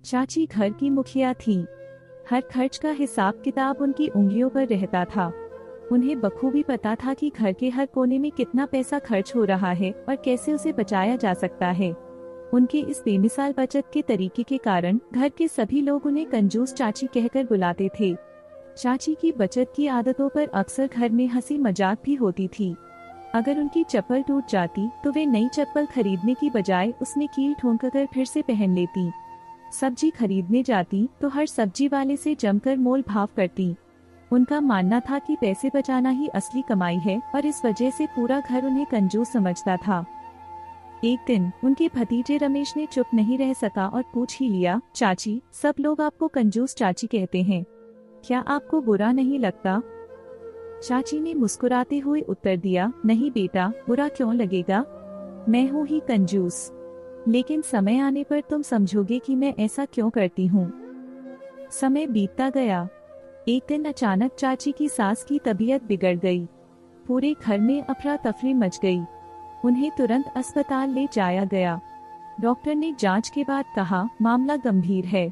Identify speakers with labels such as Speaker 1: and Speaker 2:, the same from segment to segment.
Speaker 1: चाची घर की मुखिया थी। हर खर्च का हिसाब किताब उनकी उंगलियों पर रहता था। उन्हें बखूबी पता था कि घर के हर कोने में कितना पैसा खर्च हो रहा है और कैसे उसे बचाया जा सकता है। उनके इस बेमिसाल बचत के तरीके के कारण घर के सभी लोग उन्हें कंजूस चाची कहकर बुलाते थे। चाची की बचत की आदतों पर अक्सर घर में हंसी मजाक भी होती थी। अगर उनकी चप्पल टूट जाती तो वे नई चप्पल खरीदने की बजाय उसमें कील ठोंककर फिर से पहन लेती। सब्जी खरीदने जाती तो हर सब्जी वाले से जमकर मोल भाव करती। उनका मानना था कि पैसे बचाना ही असली कमाई है और इस वजह से पूरा घर उन्हें कंजूस समझता था। एक दिन उनके भतीजे रमेश ने चुप नहीं रह सका और पूछ ही लिया, चाची, सब लोग आपको कंजूस चाची कहते हैं, क्या आपको बुरा नहीं लगता? चाची ने मुस्कुराते हुए उत्तर दिया, नहीं बेटा, बुरा क्यों लगेगा, मैं हूँ ही कंजूस, लेकिन समय आने पर तुम समझोगे कि मैं ऐसा क्यों करती हूँ। समय बीतता गया। एक दिन अचानक चाची की सास की तबीयत बिगड़ गई। पूरे घर में अफरा तफरी मच गई। उन्हें तुरंत अस्पताल ले जाया गया। डॉक्टर ने जांच के बाद कहा, मामला गंभीर है,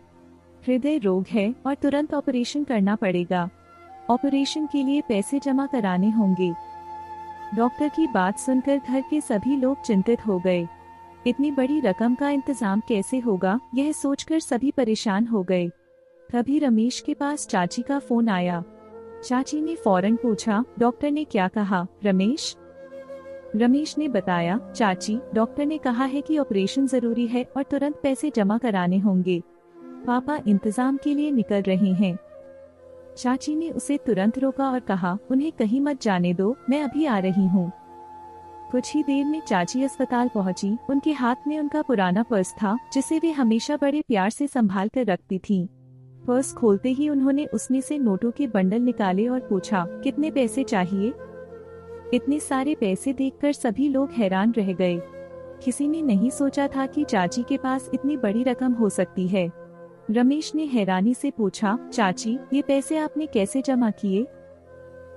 Speaker 1: हृदय रोग है और तुरंत ऑपरेशन करना पड़ेगा। ऑपरेशन के लिए पैसे जमा कराने होंगे। डॉक्टर की बात सुनकर घर के सभी लोग चिंतित हो गए। इतनी बड़ी रकम का इंतजाम कैसे होगा, यह सोचकर सभी परेशान हो गए। तभी रमेश के पास चाची का फोन आया। चाची ने फौरन पूछा, डॉक्टर ने क्या कहा, रमेश? रमेश ने बताया, चाची, डॉक्टर ने कहा है कि ऑपरेशन जरूरी है और तुरंत पैसे जमा कराने होंगे। पापा इंतजाम के लिए निकल रहे हैं। चाची ने उसे तुरंत रोका और कहा, उन्हें कहीं मत जाने दो, मैं अभी आ रही हूँ। कुछ ही देर में चाची अस्पताल पहुंची। उनके हाथ में उनका पुराना पर्स था, जिसे वे हमेशा बड़े प्यार से संभाल कर रखती थी। पर्स खोलते ही उन्होंने उसमें से नोटों के बंडल निकाले और पूछा, कितने पैसे चाहिए? इतने सारे पैसे देखकर सभी लोग हैरान रह गए। किसी ने नहीं सोचा था कि चाची के पास इतनी बड़ी रकम हो सकती है। रमेश ने हैरानी से पूछा, चाची, ये पैसे आपने कैसे जमा किए?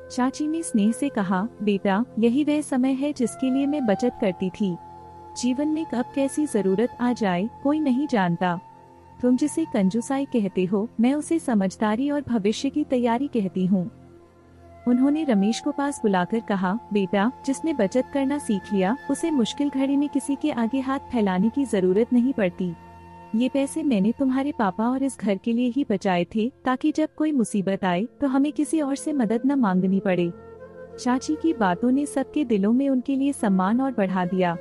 Speaker 1: चाची ने स्नेह से कहा, बेटा, यही वह समय है जिसके लिए मैं बचत करती थी। जीवन में कब कैसी जरूरत आ जाए कोई नहीं जानता। तुम जिसे कंजूसाई कहते हो, मैं उसे समझदारी और भविष्य की तैयारी कहती हूँ। उन्होंने रमेश को पास बुलाकर कहा, बेटा, जिसने बचत करना सीख लिया उसे मुश्किल घड़ी में किसी के आगे हाथ फैलाने की जरूरत नहीं पड़ती। ये पैसे मैंने तुम्हारे पापा और इस घर के लिए ही बचाए थे, ताकि जब कोई मुसीबत आए तो हमें किसी और से मदद न मांगनी पड़े। चाची की बातों ने सबके दिलों में उनके लिए सम्मान और बढ़ा दिया।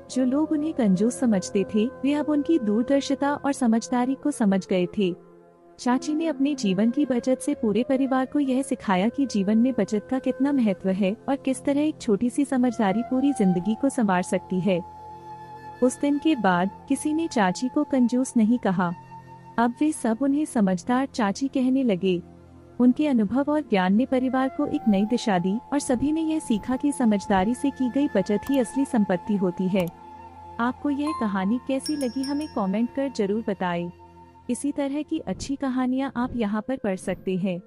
Speaker 1: जो लोग उन्हें कंजूस समझते थे, वे अब उनकी दूरदर्शिता और समझदारी को समझ गए थे। चाची ने अपने जीवन की बचत से पूरे परिवार को यह सिखाया कि जीवन में बचत का कितना महत्व है और किस तरह एक छोटी सी समझदारी पूरी जिंदगी को संवार सकती है। उस दिन के बाद किसी ने चाची को कंजूस नहीं कहा। अब वे सब उन्हें समझदार चाची कहने लगे। उनके अनुभव और ज्ञान ने परिवार को एक नई दिशा दी और सभी ने यह सीखा कि समझदारी से की गई बचत ही असली संपत्ति होती है। आपको यह कहानी कैसी लगी हमें कमेंट कर जरूर बताएं। इसी तरह की अच्छी कहानियाँ आप यहाँ पर पढ़ सकते हैं।